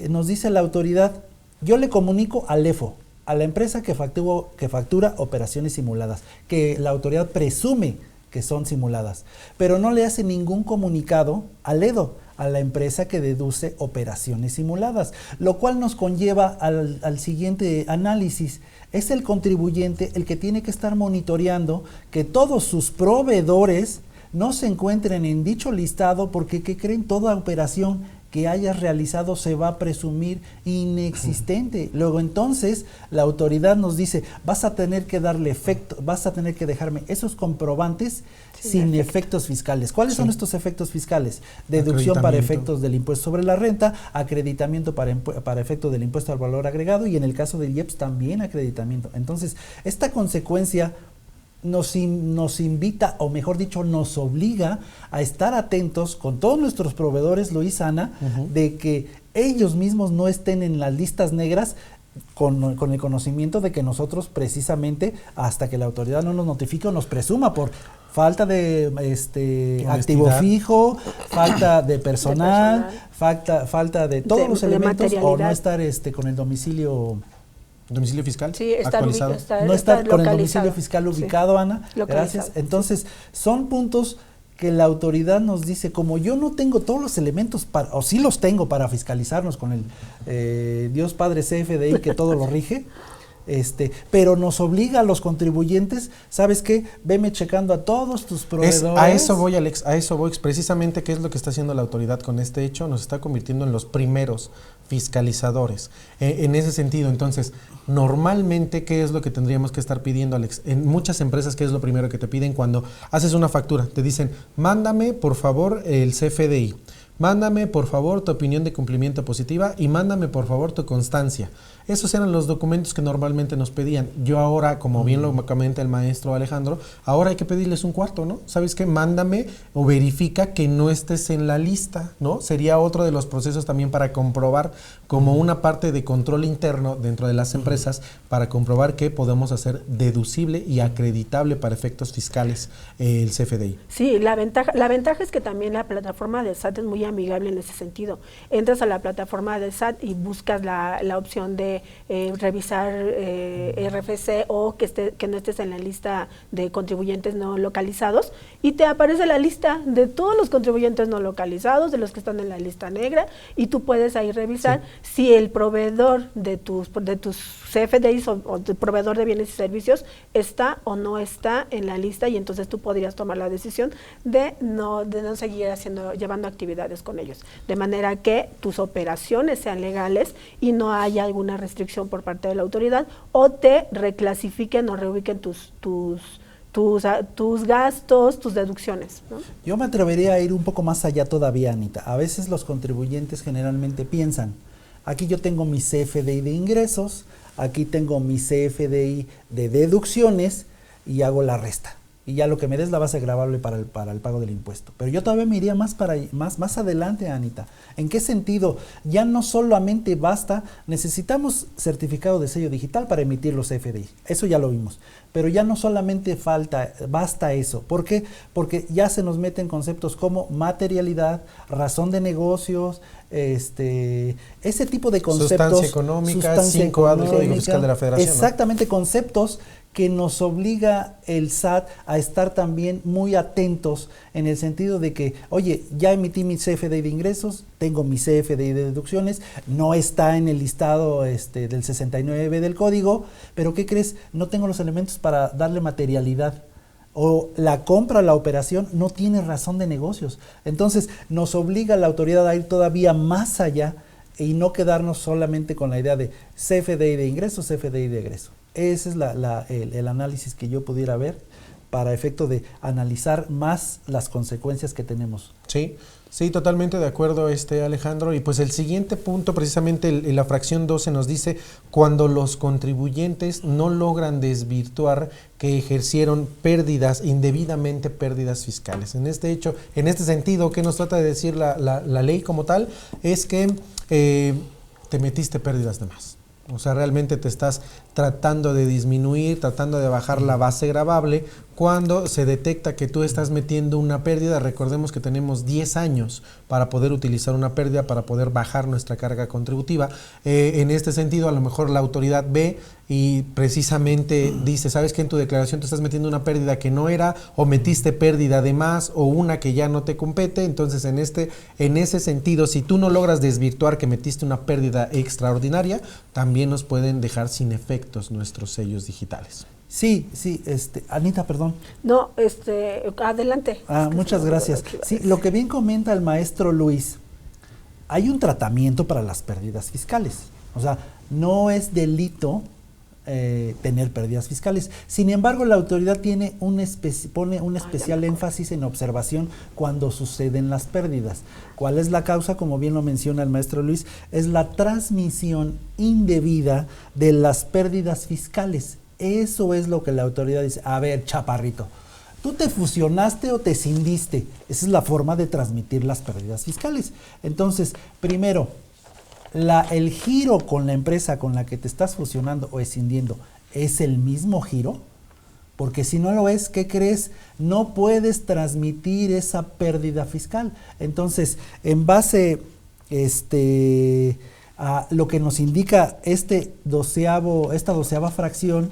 nos dice la autoridad, yo le comunico al EFO, a la empresa que factura operaciones simuladas, que la autoridad presume que son simuladas, pero no le hace ningún comunicado al EDO, a la empresa que deduce operaciones simuladas, lo cual nos conlleva al siguiente análisis. Es el contribuyente el que tiene que estar monitoreando que todos sus proveedores no se encuentren en dicho listado, porque ¿qué creen? Toda operación que hayas realizado se va a presumir inexistente. Luego entonces la autoridad nos dice, vas a tener que darle efecto, vas a tener que dejarme esos comprobantes sin efectos fiscales. ¿Cuáles son estos efectos fiscales? Deducción para efectos del impuesto sobre la renta, acreditamiento para efectos del impuesto al valor agregado, y en el caso del IEPS también acreditamiento. Entonces, esta consecuencia nos invita, o mejor dicho, nos obliga a estar atentos con todos nuestros proveedores, Luis, Ana, de que ellos mismos no estén en las listas negras con el conocimiento de que nosotros precisamente, hasta que la autoridad no nos notifique o nos presuma por falta de activo fijo, falta de personal, falta de todos los elementos, o no estar con el domicilio fiscal, sí, actualizado. No estar con el domicilio fiscal ubicado, sí. Ana, gracias. Entonces, son puntos que la autoridad nos dice, como yo no tengo todos los elementos, o sí los tengo para fiscalizarnos con el Dios Padre CFDI que todo lo rige, pero nos obliga a los contribuyentes, ¿sabes qué? Veme checando a todos tus proveedores. A eso voy, Alex, precisamente qué es lo que está haciendo la autoridad con este hecho, nos está convirtiendo en los primeros fiscalizadores. En ese sentido, entonces, normalmente, ¿qué es lo que tendríamos que estar pidiendo, Alex? En muchas empresas, ¿qué es lo primero que te piden cuando haces una factura? Te dicen, mándame, por favor, el CFDI. Mándame, por favor, tu opinión de cumplimiento positiva y mándame, por favor, tu constancia. Esos eran los documentos que normalmente nos pedían. Yo ahora, como bien lo comenta el maestro Alejandro, ahora hay que pedirles un cuarto, ¿no? ¿Sabes qué? Mándame o verifica que no estés en la lista, ¿no? Sería otro de los procesos también para comprobar, como una parte de control interno dentro de las empresas, para comprobar que podemos hacer deducible y acreditable para efectos fiscales el CFDI. Sí, la ventaja es que también la plataforma del SAT es muy amigable en ese sentido. Entras a la plataforma del SAT y buscas la opción de revisar RFC o que no estés en la lista de contribuyentes no localizados, y te aparece la lista de todos los contribuyentes no localizados, de los que están en la lista negra, y tú puedes ahí revisar si el proveedor de tus CFDIs o tu proveedor de bienes y servicios está o no está en la lista, y entonces tú podrías tomar la decisión de no seguir llevando actividades con ellos, de manera que tus operaciones sean legales y no haya alguna restricción por parte de la autoridad, o te reclasifiquen o reubiquen tus gastos, tus deducciones, ¿no? Yo me atrevería a ir un poco más allá todavía, Anita. A veces los contribuyentes generalmente piensan, aquí yo tengo mi CFDI de ingresos, aquí tengo mi CFDI de deducciones y hago la resta. Y ya lo que me des la base gravable para el pago del impuesto. Pero yo todavía me iría más adelante, Anita. ¿En qué sentido? Ya no solamente basta, necesitamos certificado de sello digital para emitir los CFDI. Eso ya lo vimos. Pero ya no solamente basta eso. ¿Por qué? Porque ya se nos meten conceptos como materialidad, razón de negocios, ese tipo de conceptos. Sustancia económica, 5A del Código Fiscal de la Federación. Exactamente, ¿no? Conceptos que nos obliga el SAT a estar también muy atentos en el sentido de que, oye, ya emití mi CFDI de ingresos, tengo mi CFDI de deducciones, no está en el listado del 69 del código, pero ¿qué crees? No tengo los elementos para darle materialidad. O la compra, la operación no tiene razón de negocios. Entonces nos obliga la autoridad a ir todavía más allá y no quedarnos solamente con la idea de CFDI de ingresos, CFDI de egreso. Ese es el análisis que yo pudiera ver para efecto de analizar más las consecuencias que tenemos. Sí, totalmente de acuerdo, Alejandro. Y pues el siguiente punto, precisamente la fracción 12 nos dice, cuando los contribuyentes no logran desvirtuar que ejercieron indebidamente pérdidas fiscales. En este sentido, ¿qué nos trata de decir la ley como tal? Es que te metiste pérdidas de más. O sea, realmente te estás tratando de disminuir, tratando de bajar la base gravable. Cuando se detecta que tú estás metiendo una pérdida, recordemos que tenemos 10 años para poder utilizar una pérdida, para poder bajar nuestra carga contributiva. En este sentido, a lo mejor la autoridad ve y precisamente dice, ¿sabes qué? En tu declaración te estás metiendo una pérdida que no era, o metiste pérdida de más, o una que ya no te compete. Entonces, en ese sentido, si tú no logras desvirtuar que metiste una pérdida extraordinaria, también nos pueden dejar sin efectos nuestros sellos digitales. Sí, Anita, perdón. No, adelante. Muchas gracias. Sí, lo que bien comenta el maestro Luis, hay un tratamiento para las pérdidas fiscales. O sea, no es delito tener pérdidas fiscales. Sin embargo, la autoridad pone un especial énfasis en observación cuando suceden las pérdidas. ¿Cuál es la causa? Como bien lo menciona el maestro Luis, es la transmisión indebida de las pérdidas fiscales. Eso es lo que la autoridad dice. A ver, chaparrito, ¿tú te fusionaste o te cindiste? Esa es la forma de transmitir las pérdidas fiscales. Entonces, primero, el giro con la empresa con la que te estás fusionando o escindiendo, ¿es el mismo giro? Porque si no lo es, ¿qué crees? No puedes transmitir esa pérdida fiscal. Entonces, en base a lo que nos indica esta 12ª fracción,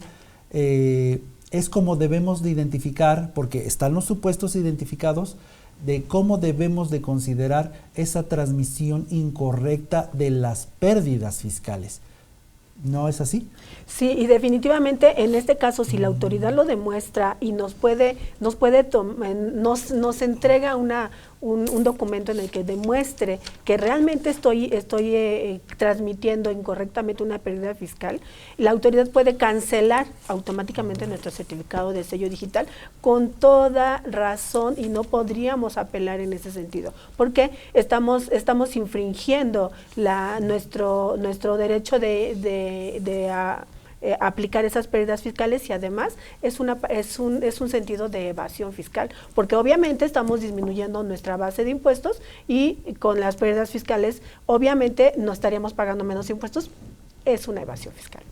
es como debemos de identificar, porque están los supuestos identificados, de cómo debemos de considerar esa transmisión incorrecta de las pérdidas fiscales. ¿No es así? Sí, y definitivamente en este caso, si la autoridad lo demuestra y nos entrega un documento en el que demuestre que realmente estoy transmitiendo incorrectamente una pérdida fiscal, la autoridad puede cancelar automáticamente nuestro certificado de sello digital con toda razón, y no podríamos apelar en ese sentido, porque estamos infringiendo nuestro derecho de aplicar esas pérdidas fiscales, y además es un sentido de evasión fiscal, porque obviamente estamos disminuyendo nuestra base de impuestos, y con las pérdidas fiscales obviamente no estaríamos pagando menos impuestos. Es una evasión fiscal.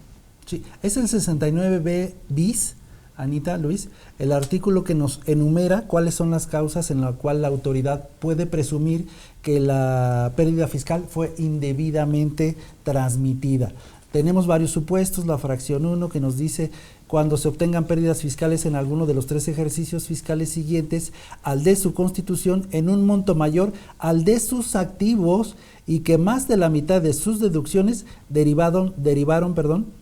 Sí, es el 69B bis, Anita, Luis, el artículo que nos enumera cuáles son las causas en las cuales la autoridad puede presumir que la pérdida fiscal fue indebidamente transmitida. Tenemos varios supuestos. La fracción 1 que nos dice: cuando se obtengan pérdidas fiscales en alguno de los 3 ejercicios fiscales siguientes al de su constitución en un monto mayor al de sus activos, y que más de la mitad de sus deducciones derivaron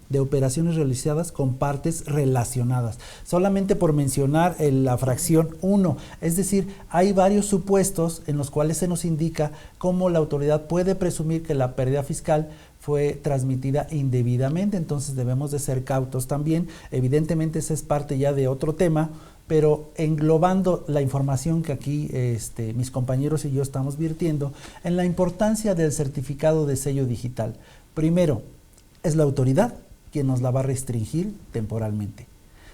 de operaciones realizadas con partes relacionadas. Solamente por mencionar la fracción 1, es decir, hay varios supuestos en los cuales se nos indica cómo la autoridad puede presumir que la pérdida fiscal fue transmitida indebidamente. Entonces debemos de ser cautos también. Evidentemente esa es parte ya de otro tema, pero englobando la información que aquí mis compañeros y yo estamos virtiendo en la importancia del certificado de sello digital. Primero, es la autoridad quien nos la va a restringir temporalmente.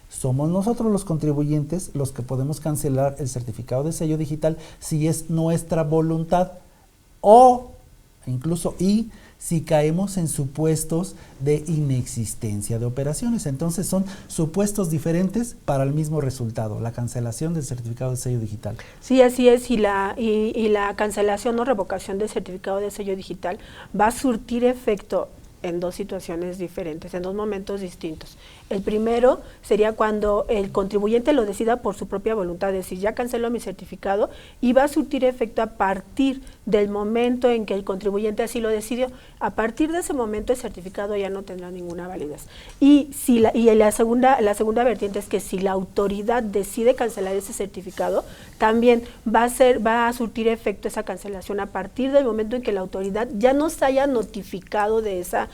Somos nosotros los contribuyentes los que podemos cancelar el certificado de sello digital si es nuestra voluntad, o incluso si caemos en supuestos de inexistencia de operaciones. Entonces son supuestos diferentes para el mismo resultado, la cancelación del certificado de sello digital. Sí, así es, y la cancelación o revocación del certificado de sello digital va a surtir efecto en 2 situaciones diferentes, en 2 momentos distintos. El primero sería cuando el contribuyente lo decida por su propia voluntad, es decir, ya canceló mi certificado, y va a surtir efecto a partir del momento en que el contribuyente así lo decidió. A partir de ese momento el certificado ya no tendrá ninguna validez. Y la segunda vertiente es que si la autoridad decide cancelar ese certificado, también va a surtir efecto esa cancelación a partir del momento en que la autoridad ya nos haya notificado de esa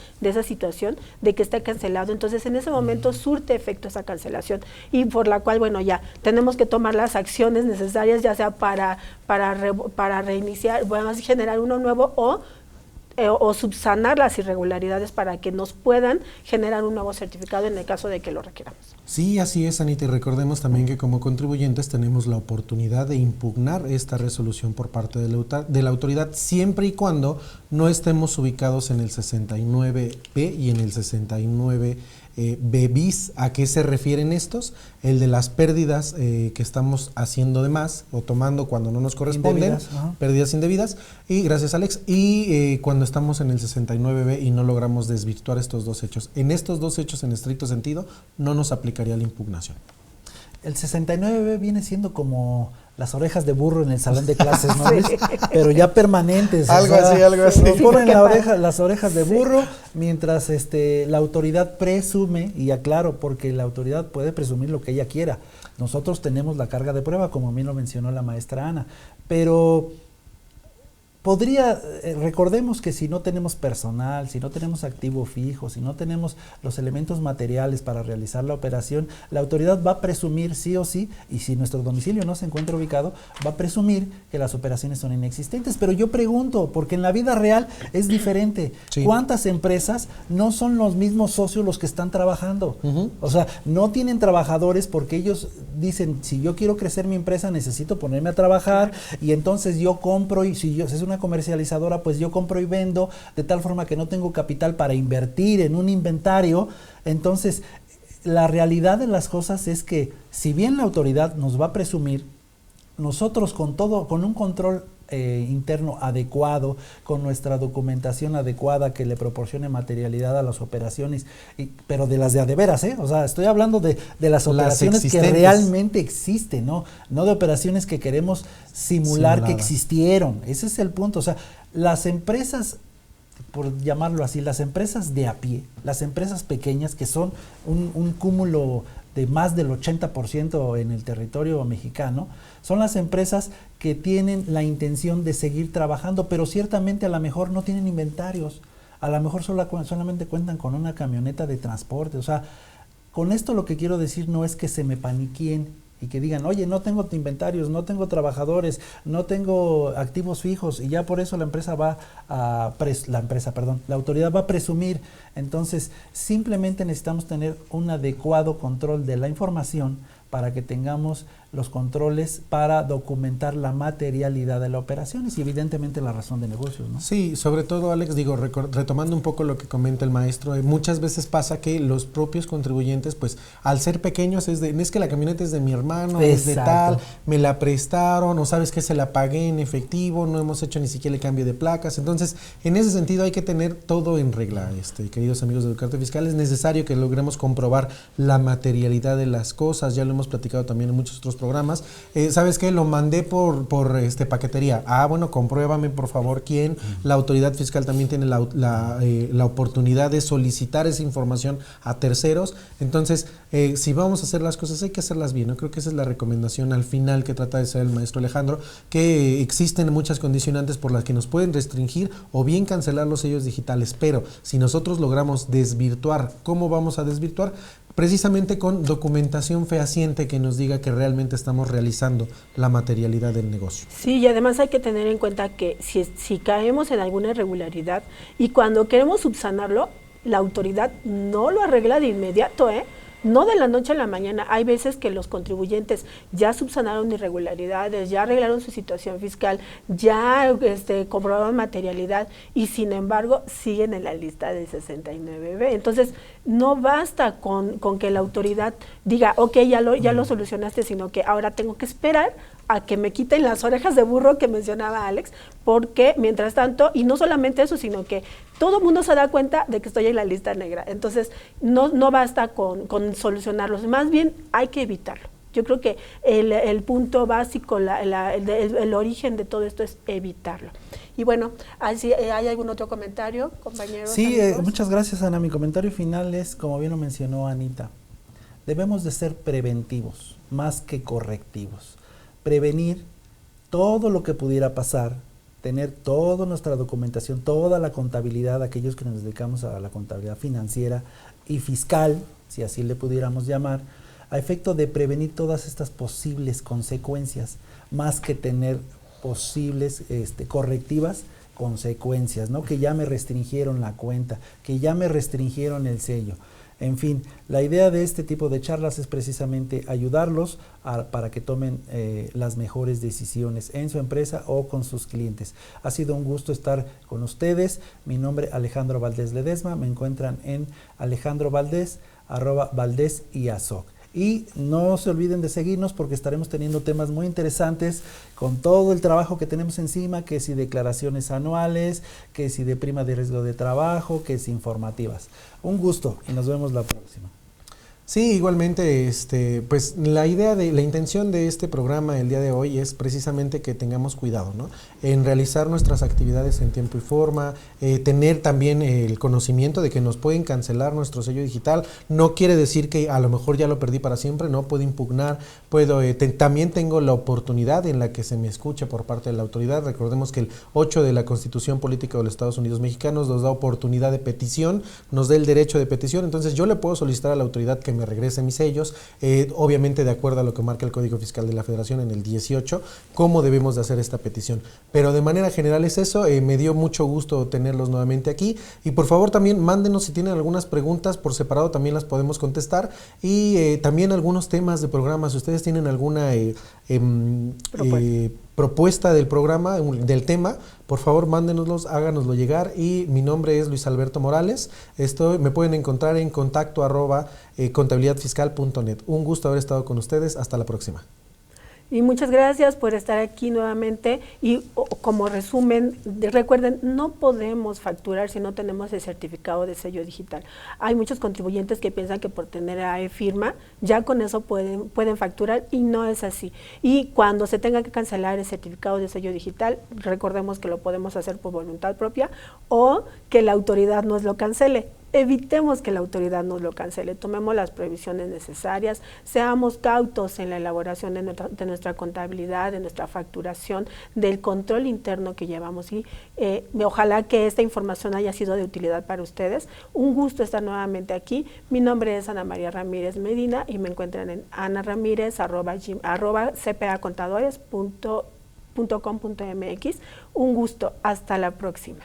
situación, de que está cancelado. Entonces en ese momento surte efecto esa cancelación, y por la cual, bueno, ya tenemos que tomar las acciones necesarias, ya sea para reiniciar, bueno, generar uno nuevo, o subsanar las irregularidades para que nos puedan generar un nuevo certificado en el caso de que lo requiramos. Sí, así es, Anita, y recordemos también que como contribuyentes tenemos la oportunidad de impugnar esta resolución por parte de la autoridad, siempre y cuando no estemos ubicados en el 69B y en el 69B bis. ¿A qué se refieren estos? El de las pérdidas que estamos haciendo de más o tomando cuando no nos corresponden, pérdidas indebidas, y gracias, Alex, y cuando estamos en el 69B y no logramos desvirtuar estos 2 hechos. En estos 2 hechos, en estricto sentido, no nos aplicaría la impugnación. El 69B viene siendo como las orejas de burro en el salón de clases, ¿no? Sí. Pero ya permanentes. Algo así. Nos ponen las orejas de burro, mientras la autoridad presume, y aclaro, porque la autoridad puede presumir lo que ella quiera. Nosotros tenemos la carga de prueba, como bien lo mencionó la maestra Ana, pero recordemos que si no tenemos personal, si no tenemos activo fijo, si no tenemos los elementos materiales para realizar la operación, la autoridad va a presumir sí o sí, y si nuestro domicilio no se encuentra ubicado, va a presumir que las operaciones son inexistentes. Pero yo pregunto, porque en la vida real es diferente. Sí. ¿Cuántas empresas no son los mismos socios los que están trabajando? O sea, no tienen trabajadores porque ellos dicen, si yo quiero crecer mi empresa, necesito ponerme a trabajar, y entonces yo compro, y si es una comercializadora, pues yo compro y vendo, de tal forma que no tengo capital para invertir en un inventario. Entonces, la realidad de las cosas es que, si bien la autoridad nos va a presumir, nosotros con un control interno adecuado, con nuestra documentación adecuada que le proporcione materialidad a las operaciones, pero de las de veras, o sea, estoy hablando de las operaciones que realmente existen, no de operaciones que queremos simular que existieron. Ese es el punto. O sea, las empresas, por llamarlo así, las empresas de a pie, las empresas pequeñas, que son un cúmulo de más del 80% en el territorio mexicano, son las empresas que tienen la intención de seguir trabajando, pero ciertamente a lo mejor no tienen inventarios, a lo mejor solamente cuentan con una camioneta de transporte. O sea, con esto lo que quiero decir no es que se me paniqueen y que digan, oye, no tengo inventarios, no tengo trabajadores, no tengo activos fijos, y ya por eso la autoridad va a presumir. Entonces, simplemente necesitamos tener un adecuado control de la información para que tengamos los controles para documentar la materialidad de las operaciones y evidentemente la razón de negocios, ¿no? Sí, sobre todo, Alex, digo, retomando un poco lo que comenta el maestro, muchas veces pasa que los propios contribuyentes, pues, al ser pequeños, es que la camioneta es de mi hermano, es de tal, me la prestaron, o sabes que se la pagué en efectivo, no hemos hecho ni siquiera el cambio de placas. Entonces, en ese sentido hay que tener todo en regla, queridos amigos de Educarte Fiscal. Es necesario que logremos comprobar la materialidad de las cosas. Ya lo hemos platicado también en muchos otros programas. ¿Sabes qué? Lo mandé por paquetería. Bueno, compruébame por favor quién. La autoridad fiscal también tiene la oportunidad de solicitar esa información a terceros. Entonces, si vamos a hacer las cosas, hay que hacerlas bien, ¿no? Creo que esa es la recomendación al final que trata de hacer el maestro Alejandro, que existen muchas condicionantes por las que nos pueden restringir o bien cancelar los sellos digitales, pero si nosotros logramos desvirtuar, ¿cómo vamos a desvirtuar? Precisamente con documentación fehaciente que nos diga que realmente estamos realizando la materialidad del negocio. Sí, y además hay que tener en cuenta que si caemos en alguna irregularidad y cuando queremos subsanarlo, la autoridad no lo arregla de inmediato, no de la noche a la mañana. Hay veces que los contribuyentes ya subsanaron irregularidades, ya arreglaron su situación fiscal, ya comprobaron materialidad y sin embargo siguen en la lista de 69B. Entonces no basta con que la autoridad diga, ok, ya lo solucionaste, sino que ahora tengo que esperar a que me quiten las orejas de burro que mencionaba Alex, porque mientras tanto, y no solamente eso, sino que todo el mundo se da cuenta de que estoy en la lista negra. Entonces, no basta con solucionarlos, más bien hay que evitarlo. Yo creo que el punto básico, el origen de todo esto es evitarlo. Y bueno, ¿hay algún otro comentario, compañeros? Sí, muchas gracias, Ana. Mi comentario final es, como bien lo mencionó Anita, debemos de ser preventivos, más que correctivos. Prevenir todo lo que pudiera pasar, tener toda nuestra documentación, toda la contabilidad, aquellos que nos dedicamos a la contabilidad financiera y fiscal, si así le pudiéramos llamar, a efecto de prevenir todas estas posibles consecuencias, más que tener posibles correctivas consecuencias, ¿no? Que ya me restringieron la cuenta, que ya me restringieron el sello. En fin, la idea de este tipo de charlas es precisamente ayudarlos para que tomen las mejores decisiones en su empresa o con sus clientes. Ha sido un gusto estar con ustedes. Mi nombre es Alejandro Valdés Ledesma. Me encuentran en Alejandro Valdés, @Valdés y Azoc. Y no se olviden de seguirnos porque estaremos teniendo temas muy interesantes con todo el trabajo que tenemos encima, que si declaraciones anuales, que si de prima de riesgo de trabajo, que si informativas. Un gusto y nos vemos la próxima. Sí, igualmente, pues la intención de este programa el día de hoy es precisamente que tengamos cuidado, ¿no? En realizar nuestras actividades en tiempo y forma, tener también el conocimiento de que nos pueden cancelar nuestro sello digital. No quiere decir que a lo mejor ya lo perdí para siempre, no, puedo impugnar, también tengo la oportunidad en la que se me escuche por parte de la autoridad. Recordemos que el 8 de la Constitución Política de los Estados Unidos Mexicanos nos da oportunidad de petición, nos da el derecho de petición, entonces yo le puedo solicitar a la autoridad que me regrese mis sellos, obviamente de acuerdo a lo que marca el Código Fiscal de la Federación en el 18, cómo debemos de hacer esta petición. Pero de manera general es eso, me dio mucho gusto tenerlos nuevamente aquí, y por favor también mándenos si tienen algunas preguntas por separado, también las podemos contestar, y también algunos temas de programa, si ustedes tienen alguna propuesta del programa, del tema, por favor mándenoslos, háganoslo llegar. Y mi nombre es Luis Alberto Morales, me pueden encontrar en contacto@contabilidadfiscal.net. Un gusto haber estado con ustedes, hasta la próxima. Y muchas gracias por estar aquí nuevamente, y como resumen, recuerden, no podemos facturar si no tenemos el certificado de sello digital. Hay muchos contribuyentes que piensan que por tener AE firma, ya con eso pueden facturar, y no es así. Y cuando se tenga que cancelar el certificado de sello digital, recordemos que lo podemos hacer por voluntad propia o que la autoridad nos lo cancele. Evitemos que la autoridad nos lo cancele, tomemos las previsiones necesarias, seamos cautos en la elaboración de nuestra contabilidad, de nuestra facturación, del control interno que llevamos, y ojalá que esta información haya sido de utilidad para ustedes. Un gusto estar nuevamente aquí. Mi nombre es Ana María Ramírez Medina y me encuentran en anaramírez@cpacontadores.com.mx. Un gusto, hasta la próxima.